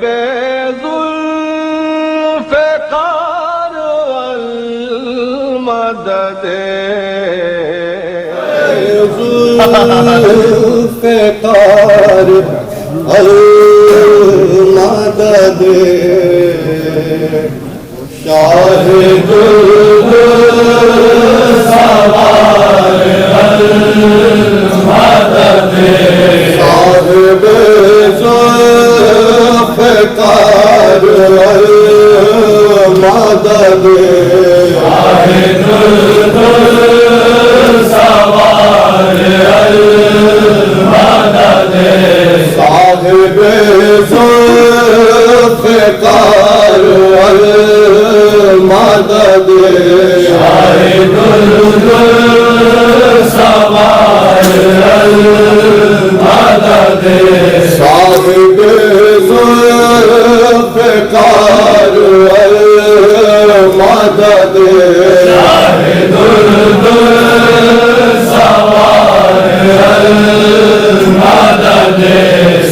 بے ذوالفقار والمدد ذوالفقار المدد شاہد السوار المدد صاحب ذوالفقار المدد شاہد السوار المدد صاحب ذوالفقار المدد شاہد السوار المدد صاحب ذوالفقار المدد شاہد السوار المدد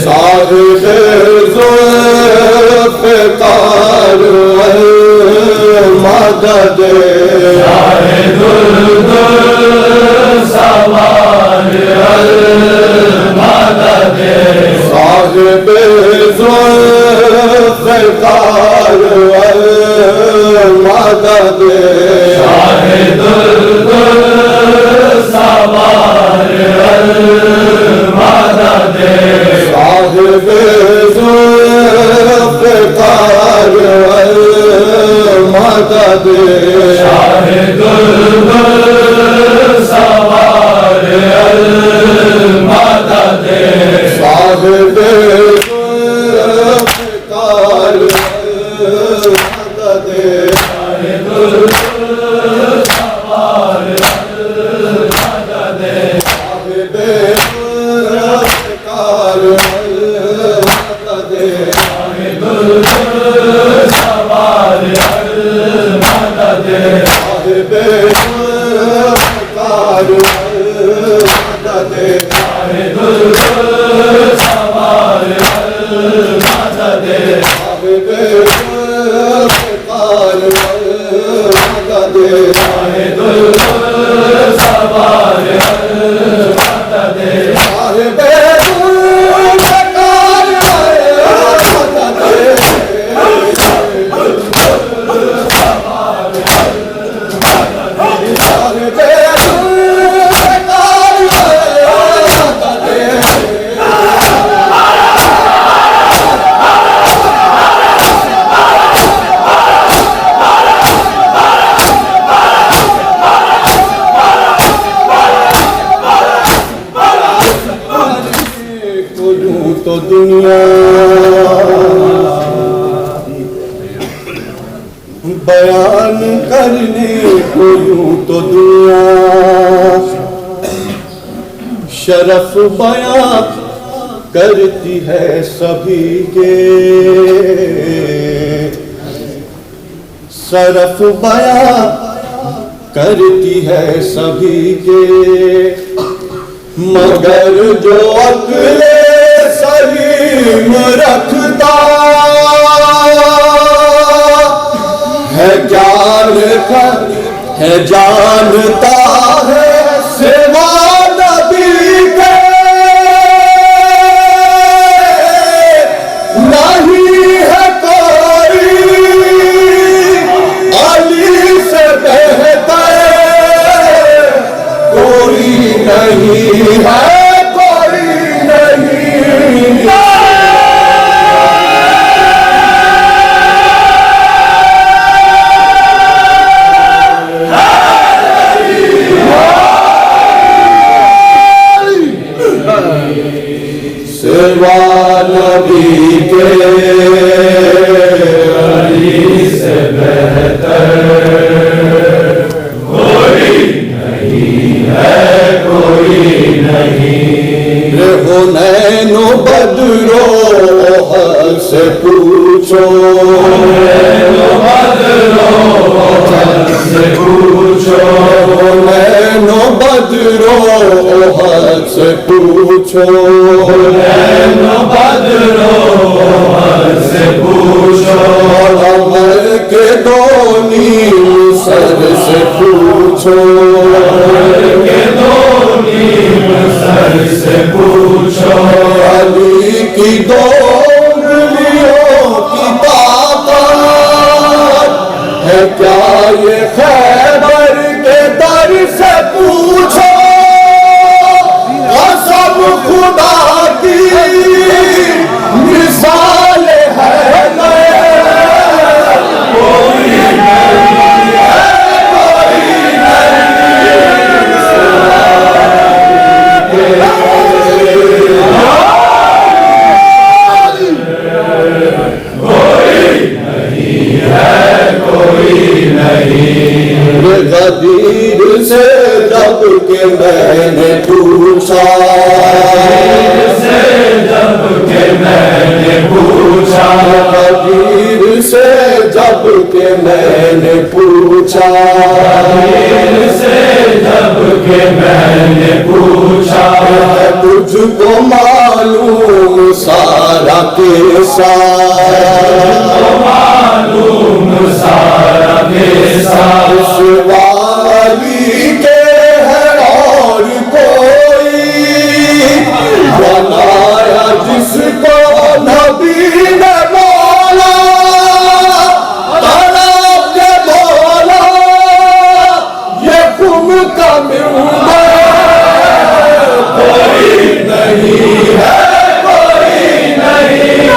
صاحب ذوالفقار المدد شاہد السوار المدد صاحب ذوالفقار المدد شاہد السوار المدد صاحب ذوالفقار المدد شاہد السوار المدد صاحب ذوالفقار المدد شاہد السوار المدد صاحب ذوالفقار المدد شاہد السوار المدد صاحب ذوالفقار المدد شاہد السوار المدد صاحب ذوالفقار المدد شاہد السوار المدد صاحب تو دنیا بیان کرنے کو یوں تو دنیا شرف بیان کرتی ہے سبھی کے شرف بیان کرتی ہے سبھی کے مگر جو عقل سلیم رکھتا ہے جانتا ہے سوا نبی کے نہیں ہے کوئی علی سے بہتر کوئی نہیں ہے نبی کے علی سے بہتر کوئی نہیں ہے کوئی نہیں حنین و بدرو حق سے پوچھو حنین و بدرو حق سے پوچھو حنین و بدرو حق سے پوچھو حنین و بدرو حق سے انگلیوں کی طاقت ہے کیا یہ خیبر کے در سے پوچھو قسم خدا کی مثال ہے غدیر سے جب کہ میں نے پوچھا غدیر سے جب کہ میں نے پوچھا غدیر سے جب کہ میں نے پوچھا غدیر سے جب کہ میں نے پوچھا تجھ کو معلوم سارا قصہ معلوم سارا قصہ اس والی کے ہے اور کوئی بنایا جس کو نبی نے بولا تڑپ کے بولا یہ تم کا ممبر کوئی نہیں ہے کوئی نہیں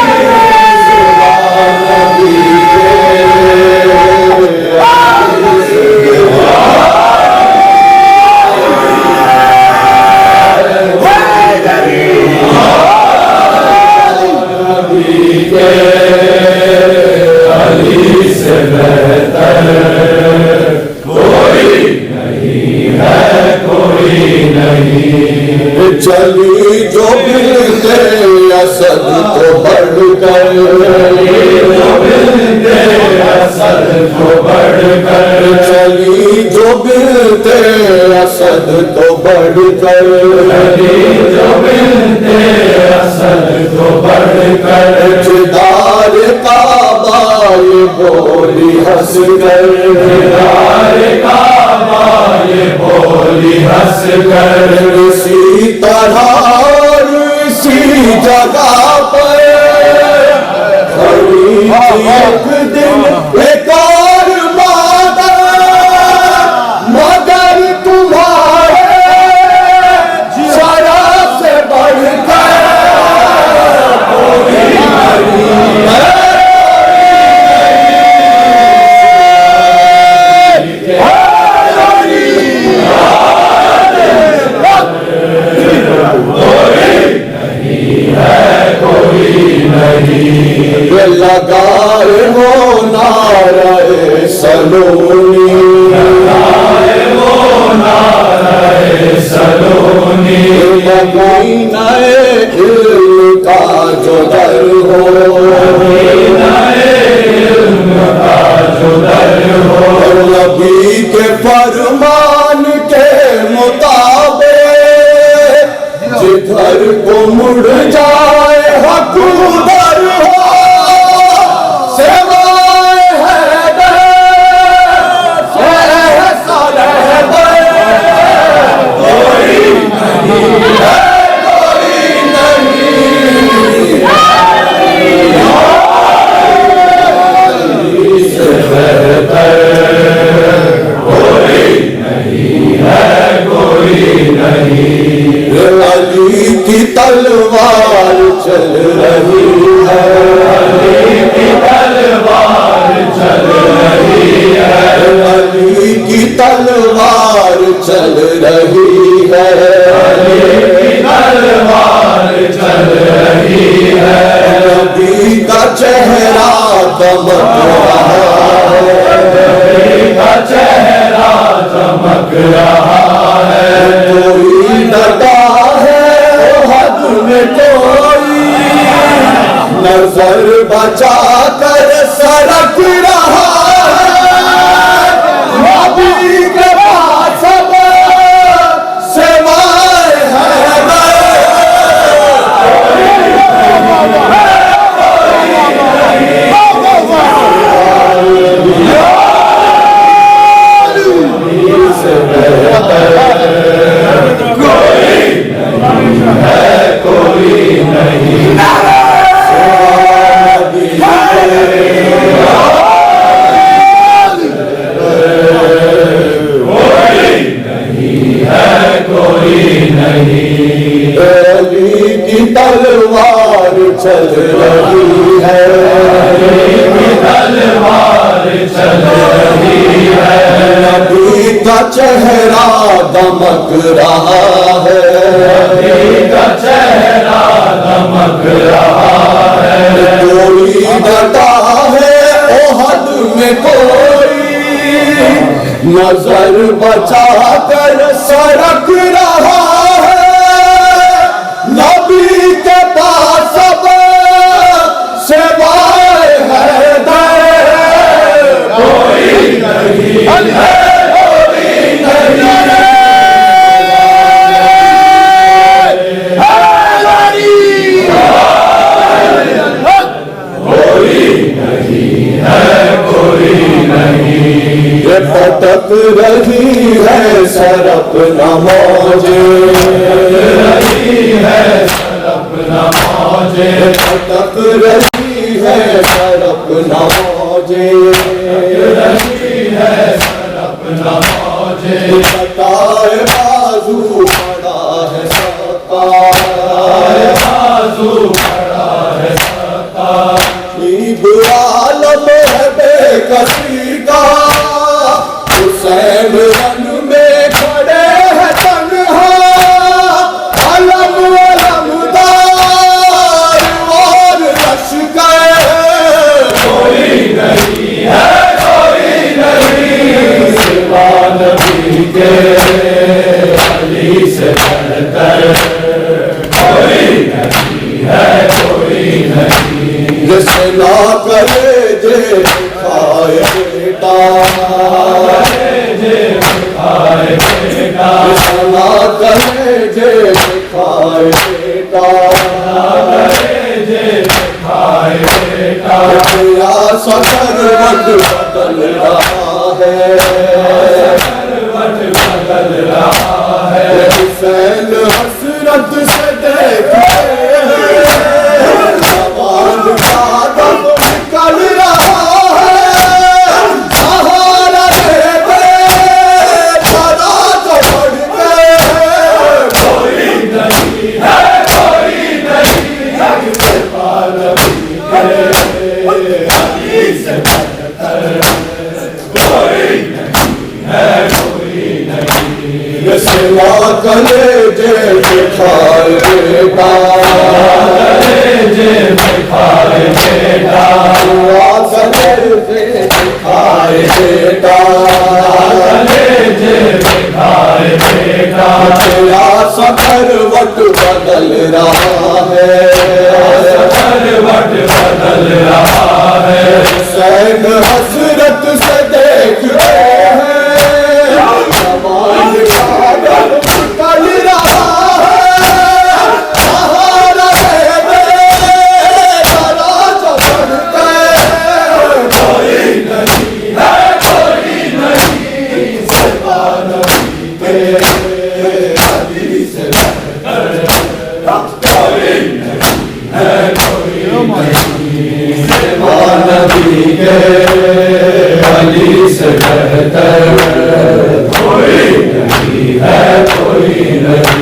چلی جو بلتے اسد کو بڑھ کر چلی جو بلتے اسد کو بڑھ کر جدار کعبہ یہ بولی ہنس کر بولی ہنس کر اسی طرح اسی جگہ پر کھڑی ایک دن ایک اور مگر تمہارے ذرا سے بڑھ کر کوئی نہیں ہے لگائے ہو نعرہ سلونی لگائے ہو نعرہ سلونی مدینہ علم کا جو در ہو مدینہ علم کا جو در ہو نبی کے فرمان کے مطابق جدھر کو مڑ جائے حق ادھر ہو علی کی تلوار چل رہی ہے علی کی تلوار چل رہی ہے علی کی تلوار چل رہی ہے علی کی تلوار چل رہی ہے نبی کا چہرہ چمک رہا ہے نبی کا چہرہ چمک رہا ہے کوئی ڈٹا ہے حد میں کوئی نظر بچا کر سڑک رہا ہے نبی کے پاس سوائے کوئی نہیں رہی ہے تلوار چل رہی ہے نبی کا چہرہ دمک رہا ہے نبی کا چہرہ دمک رہا ہے کوئی ڈٹا ہے احد میں کوئی نظر بچا کر سڑک رہا ہے نبی کے پاس سب سوائے حیدر کوئی نہیں ہے کوئی نہیں ہے یہ پھٹک رہی ہے سر اپنا موجے رہی ہے سر اپنا موجے پھٹک رہی ہے سر اپنا موجے رہی ہے سر اپنا موجے بتائے بازو پڑا ہے سکا بازو کھڑا ہے سکا عیب عالم ہے بے کسی کا حسین رن میں کھڑے ہیں تنہا علم علمدار اور لشکر کوئی نہیں ہے کوئی نہیں سوا نبی کے علی سے بڑھ کر کوئی نہیں ہے کوئی نہیں جسے نہ کرے جے کھائے بیٹا جسے نہ کرے جے کھائے بیٹا تیرا سفر وقت بدل رہا ہے حسین حسرت سے دیکھے زبان کا دم نکل رہا ہے سہارا دے دے بڑا تو بڑھ کے کوئی نہیں ہے کوئی نہیں ہے سوا نبی کے علی سے بڑھ کر کوئی نہیں ہے کوئی نہیں سوا کلے جے دکھائے بیٹا جے بکھائے بیٹا سوا کلے جے دکھائے بیٹا جے بکھائے بیٹا تیرا سفر وقت بدل رہا ہے سفر وقت بدل رہا ہے حسین حسرت سے دیکھتے ہیں زبان کا دم نکل رہا ہے سہارا دے دے بڑا تو بڑھ کے کوئی نہیں ہے کوئی نہیں سوا نبی کے علی سے بڑھ کر کوئی نہیں ہے کوئی نہیں سوا نبی کے علی سے بڑھ کر کوئی نہیں ہے کوئی نہیں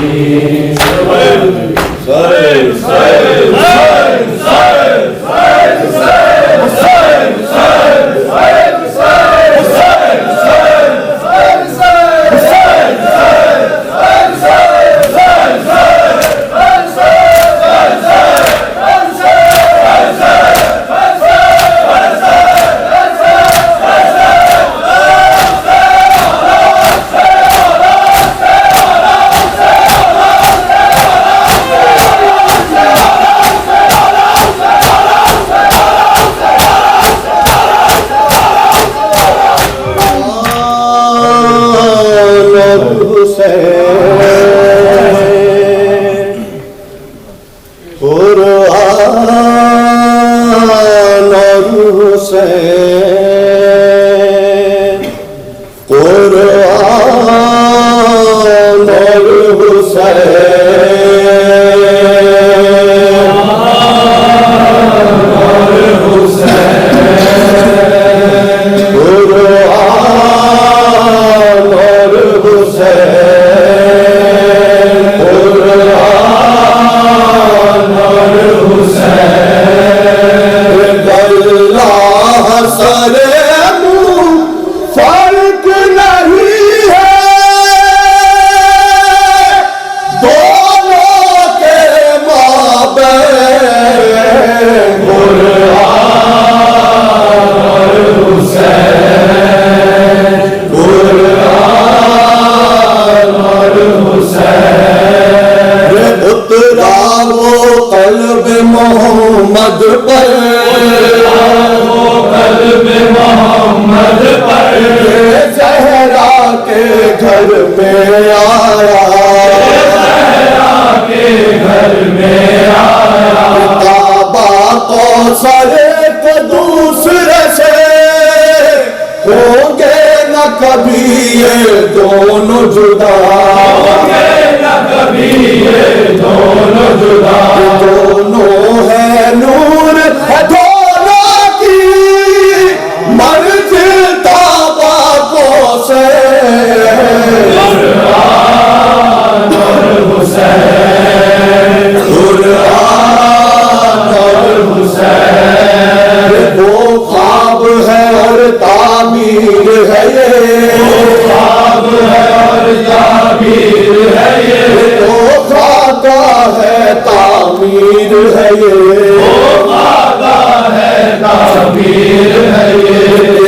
گھر میں آیا کعبہ کوثر کے دوسرے سے ہوں گے نہ کبھی یہ دونوں جدا دونوں ہے نور ہے دونوں کی منزل کعبہ کوثر قرآن اور حسین وہ خواب ہے اور تعمیر ہے یہ وہ خاکہ ہے تعمیر ہے یہ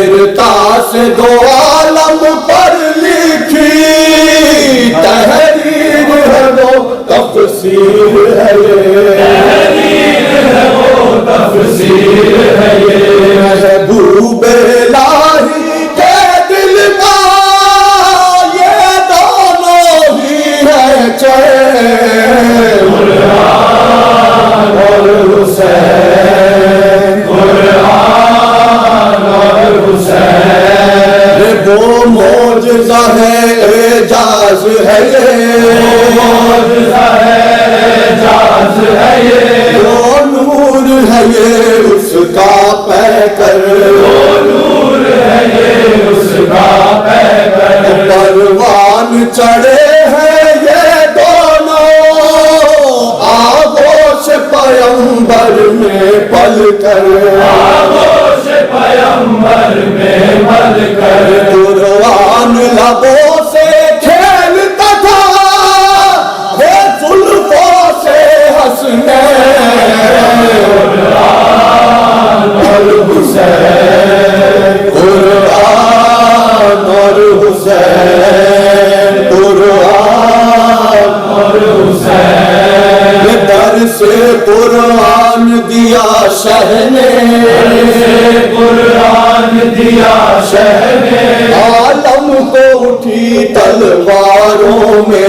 گرتا سے دو عالم پر لکھی تحریر ہے وہ تفسیر ہے یہ محبوب الہی کے دل کا یہ دونوں ہی ہے چین قرآن اور حسین وہ معجزہ ہے اعجاز ہے یہ وہ نور ہے یہ اس کا پیکر پروان چڑھے ہیں یہ دونوں آغوش پیمبر میں پل کر قرآن لبوں سے کھیلتا تھا وہ زلفوں سے ہنسنے قرآن اور حسین قرآن اور حسین در سے قرآن دیا شہ نے عالم کو اٹھی تلواروں میں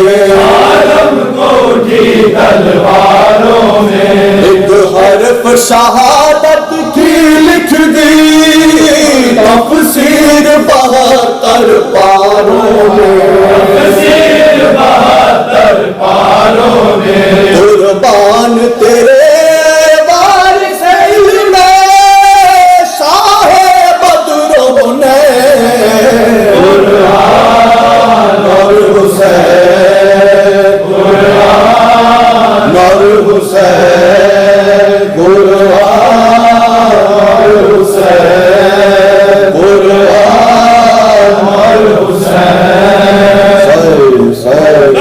ایک حرف شہادت کی لکھ دی تفسیر 72 پاروں میں قربان تیرے وارث علم شاہ بدروں نے قرآن اور حسین قرآن اور حسین قرآن اور حسین قرآن اور حسین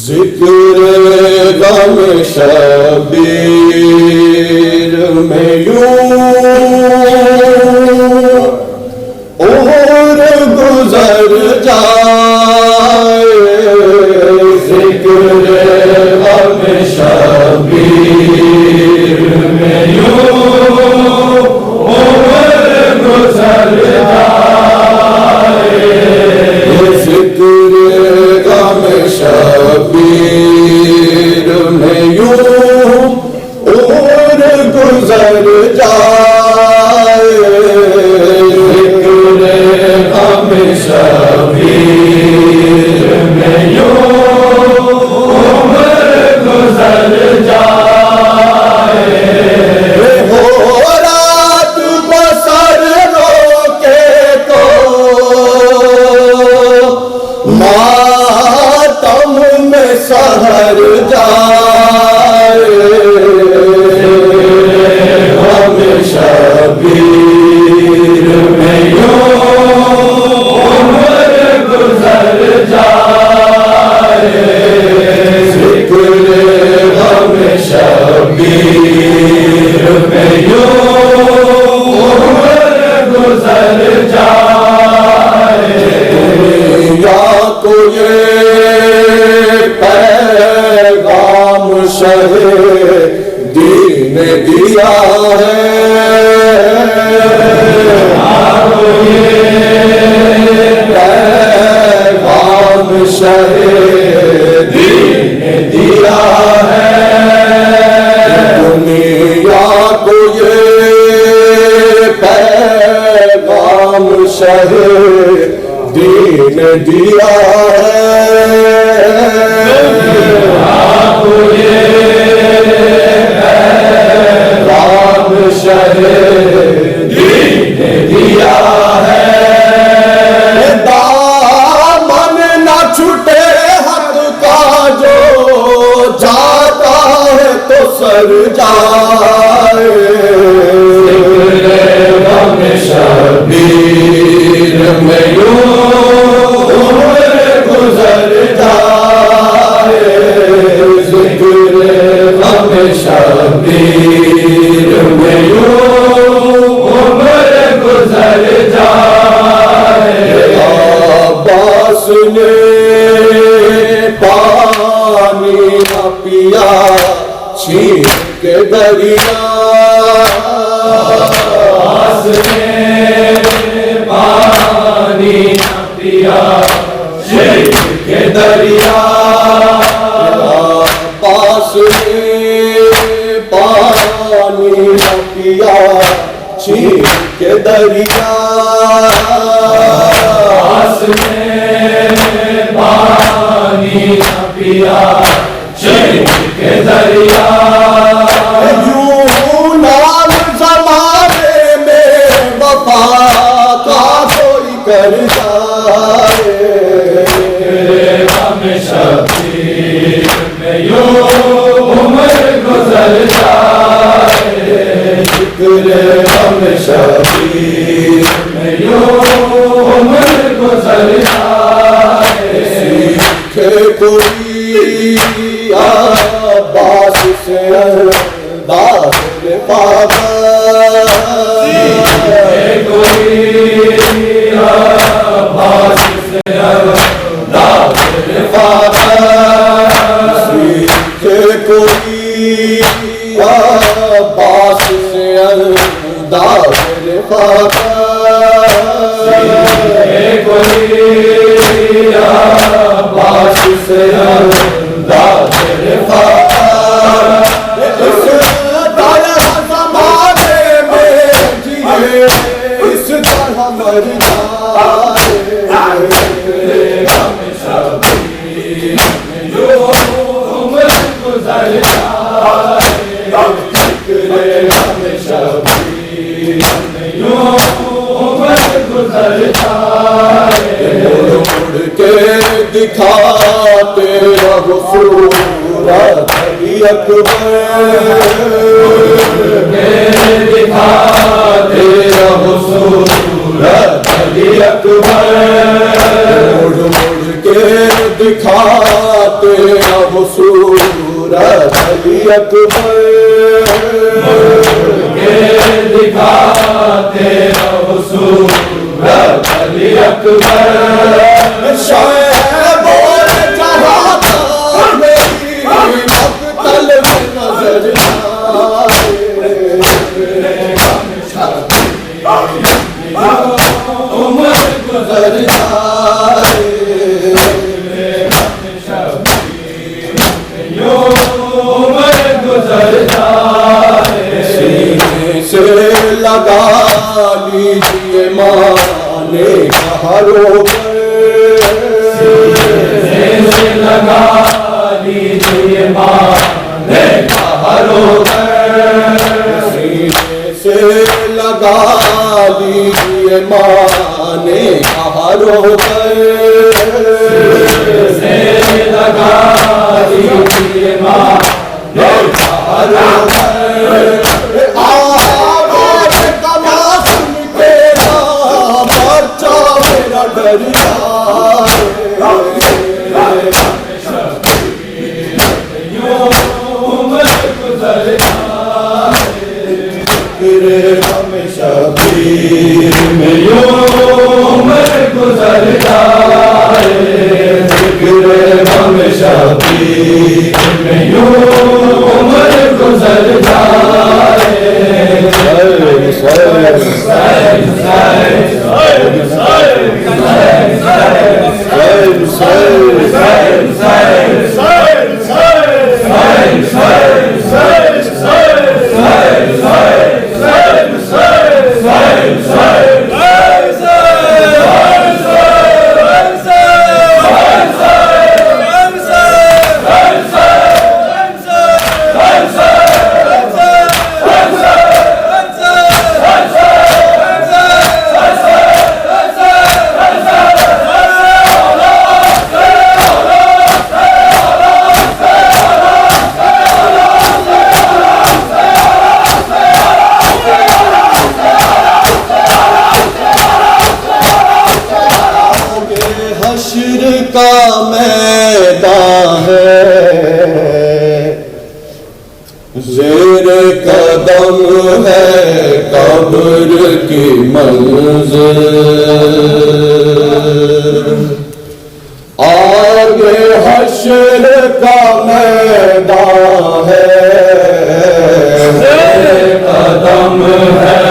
ذکر غم شبیر میں یوں عمر گزر جائے ذکر غم شبیر میں یوں عمر گزر جائے ذکر غم شبیر میں یوں عمر گزر جائے ذکر غم شبیر میں یوں عمر گزر جائے ہو رات بسر روکے تو میں یوں عمر گزر جائے، دنیا کو یہ پیغام شہ دین دیا ہے، پیغام شہ دین دیا ہے، دنیا کو یہ پیغام شہ دین دیا ہے، آپ یہ پیغام شہ دین دیا ہے، دامن نہ چھوٹے حق کا جو جاتا ہے تو سر جائے، غم شبیر میں یوں عمر گزر جائے، ذکر غم شبیر میں یوں عمر گزر جائے، عباس نے پانی نہ پیا چھین کے دریا، عباس نے پانی نہ پیا چھین کے دریا، عباس نے پانی نہ پیا چھین کے دریا، عباس نے پانی نہ پیا چھین کے دریا، یوں نام زمانے میں وفا کا کوئی کر جائے، غم شبیر میں یوں عمر گزر جائے، ذکر غم شبیر میں یوں عمر گزر جائے، کہ کوئی عباس سے انداز لفافہ، کوئی عباس سے انداز لفافہ، کہ کوئی عباس سے انداز لفافہ، کوئی عباس سے انداز لفافہ، اس طرح زمانے میں جیے اس طرح مر جائے، غم شبیر میں یوں عمر گزر جائے، غم شبیر میں یوں عمر گزر جائے، مڑ کے دکھاتے رہو صورت علی اکبر، دکھاتے رہو صورت علی اکبر، مڑ مڑ کے دکھاتے رہو صورت علی اکبر، دکھاتے رہو صورت علی اکبر، شعیب اور جہاں تک میری مقتل میں نظر عمر گزر جائے، یوں عمر گزر جائے، سینے سے لگا لیجیے مانے کا روغن، سے لگا لیجیے مانے کا روغن، سینے سے لگا لیجیے مانے کا روغن، سے لگا لیجیے مانے کا روغن، آواز کما سن کے پرچا میرا ڈر جائے، یوں عمر گزر جائے، ذکر غم شبیر میں یوں عمر گزر جائے، ذکر غم شبیر میں یوں عمر گزر جائے، کا میدان ہے، زیر قدم ہے قبر کی منزل، آگے حشر کا میدان ہے، زیر قدم ہے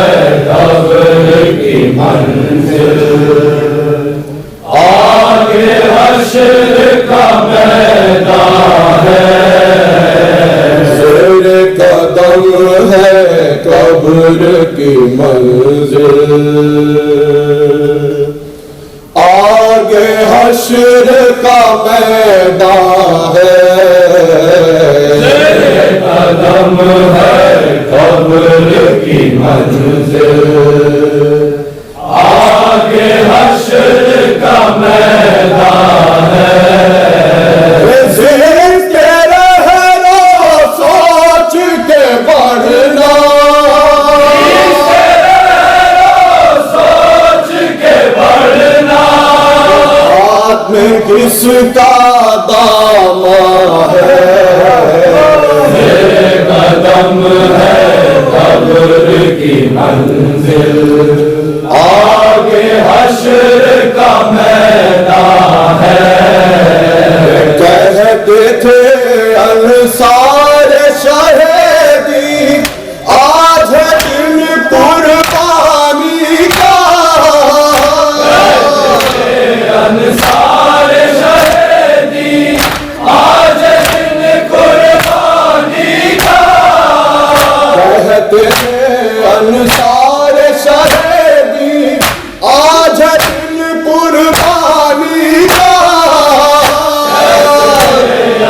قبر کی منزل، آگے حشر کا میدان ہے، زیر قدم ہے قبر کی منزل، آگے حشر کا میدان ہے، زیر قدم ہے قبر کی منزل، آگے حشر کا میدان ہے، زندگی کے رہنا سوچ کے بڑھنا، سوچ کے بڑھنا، ہاتھ میں کس کا دامن ہے، زیر قدم ہے قبر کی منزل، آگے حشر کا میدان ہے، کہتے تھے انصار شہیدی آج ہے دن قربانی کا، انصار شہیدی آج ہے دن قربانی کا، کہتے تھے انصار شہیدی آج ہے دن قربانی کا،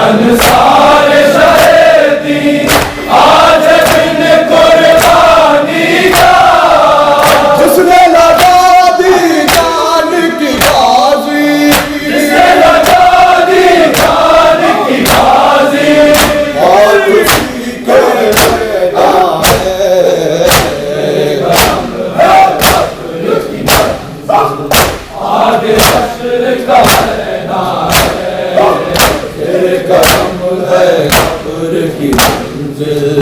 انصار شہیدی آج ہے دن قربانی کا، جس نے لگا دی جان کی بازی، جس نے لگا دی جان کی بازی، اور کسی کے میدان ہے، آگے حشر کا میدان ہے، زیر قدم ہے قبر کی منزل،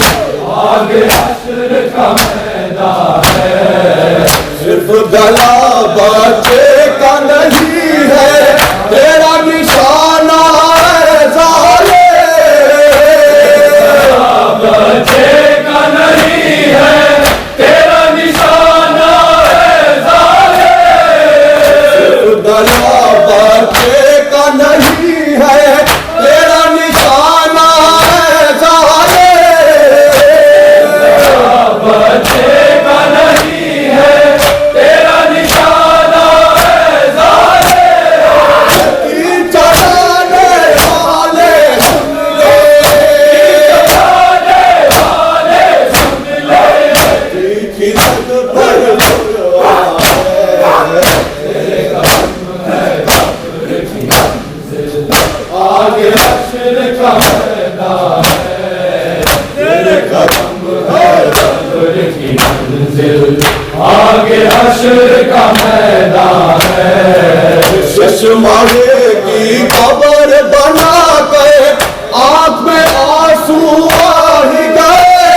آگے حشر کا میدان ہے، صرف گلا بچے کا نہیں ہے تیرا نشانہ ہے ظالم، بچے کا نہیں ہے تیرا نشانہ ہے ظالم، صرف گلا بچے کا نہیں ہے تیرا نشانہ ہے ظالم، بچے کا نہیں ہے تیرا نشانہ ہے ظالم، یقین چڑھانے والے سن لے، چڑھانے والے سن لے، تیکھی رگ پر قربان ہے، تیرے قدم ہے قبر کی منزل، آگے حشر کا میدان ہے، تیرے قدم ہے قبر کی منزل، آگے حشر کا میدان ہے، چشمے کی قبر بنا کر آنکھ میں آنسو آ ہی گئے،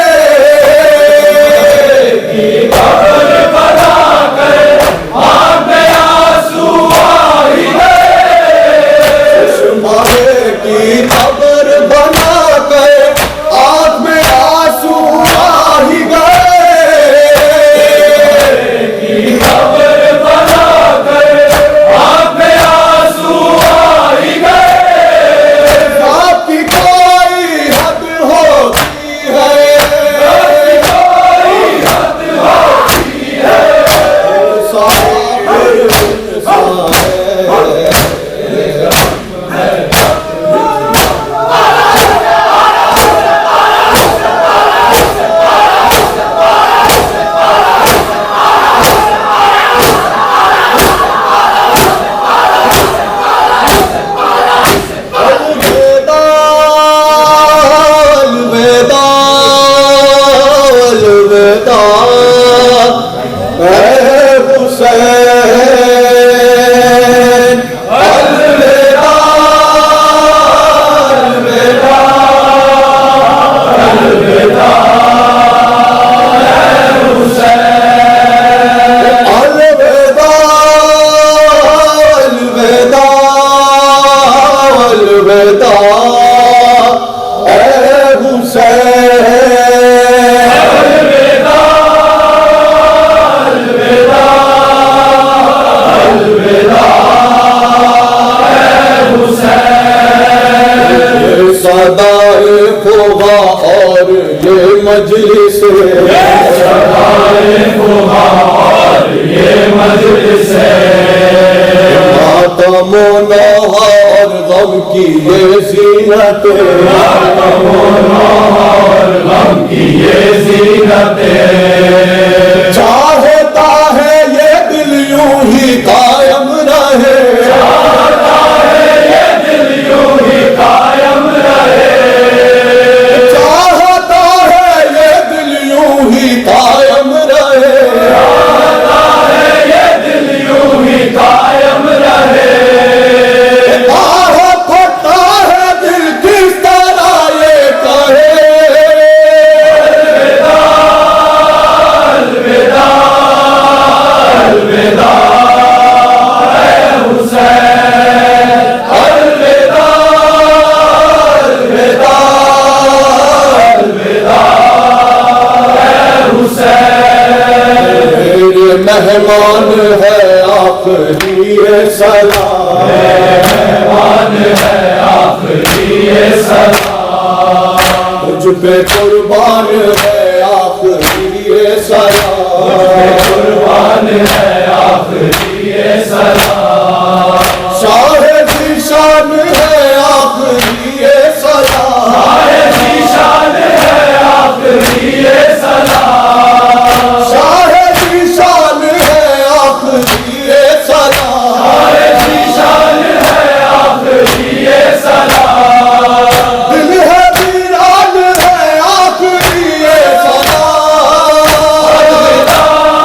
اور یہ مجلس ہے، ماتم و نوحہ اور غم کی یہ زینت ہے، ماتم و نوحہ اور غم کی یہ زینت ہے، چاہتا ہے یہ دل یوں ہی قائم رہے، چاہتا ہے یہ دل یوں ہی قائم رہے، چاہتا ہے یہ دل یوں ہی قائم رہے، چاہتا ہے یہ دل یوں ہی قائم رہے، آہ پھٹتا ہے دل کس طرح یہ کہے، الوداع الوداع اے حسین، الوداع الوداع الوداع اے حسین، میرے مہمان ہے آخری سلام، مہمان ہے آخری سلام، مجھ پہ قربان ہے آخری سلام، قربان ہے آخری سلام، شاہ ذیشان ہے آخری سلام، ایسی شان ہے آخری سلام، شاہ ذیشان ہے آخری سلام، ایسی شان ہے آخری سلام، دل ہے ویران ہے آخری سلام، الوداع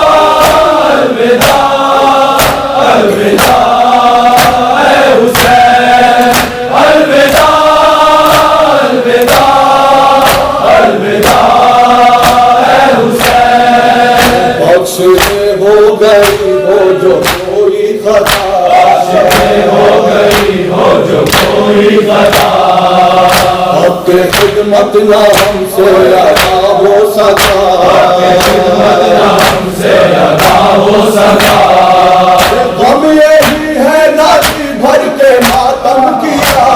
الوداع اے حسین، الوداع الوداع الوداع اے حسین، بخش دے ہو گئی ہو جو کوئی خطا، ہو گئی ہو جو کوئی خطا، حق کے خدمت نہ ہم سے ادا ہو سکا، ہم سے ادا ہو سکا، ہم یہی ہے نہ جی بھر کے ماتم کیا،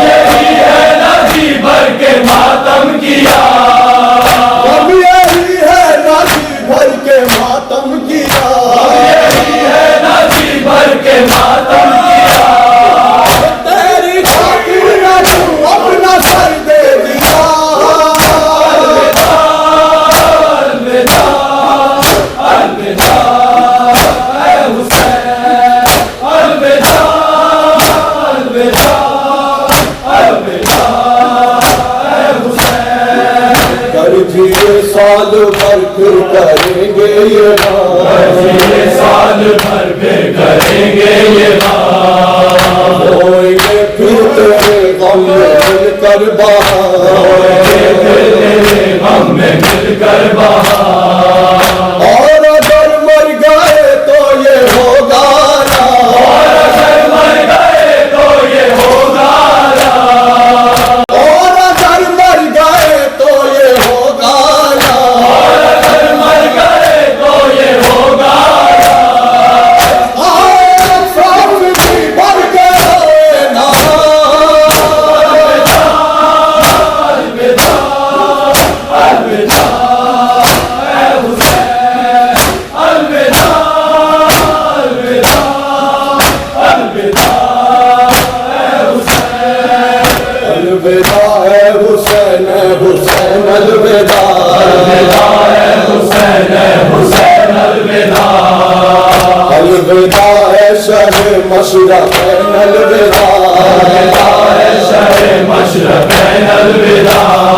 یہی ہے نہ جی بھر کے ماتم کیا، ہم یہی ہے نہ جی بھر کے ماتم کیا، یہی ہے نہ جی بھر کے ماتم کیا، تیری خاطر نہ تو اپنا سر دے دیا، الوداع الوداع اے حسین، الوداع الوداع الوداع اے حسین، کر دیے سال بھر پھر کریں گے یہ بات، یہ سال بھر پھر کریں گے یہ بات، ہوئیں گے پھر تیرے غم میں مل کر بہار، تیرے غم میں مل کر بہار، اور اگر مر گئے تو یہ ہوگا نا، اگر مر گئے تو یہ ہوگا نا، اور اگر مر گئے تو یہ ہوگا نا، اگر مر گئے تو یہ ہوگا نا، آئے سانس بھی بھر کے روئے نا، الوداع الوداع اے حسین، الوداع الوداع الوداع اے حسین، الوداع ہے حسین حسین الوداع، الوداع اے حسین، اے حسین الوداع، الوداع ہے شہ مشرقین الوداع، الوداع اے شہ مشرقین الوداع،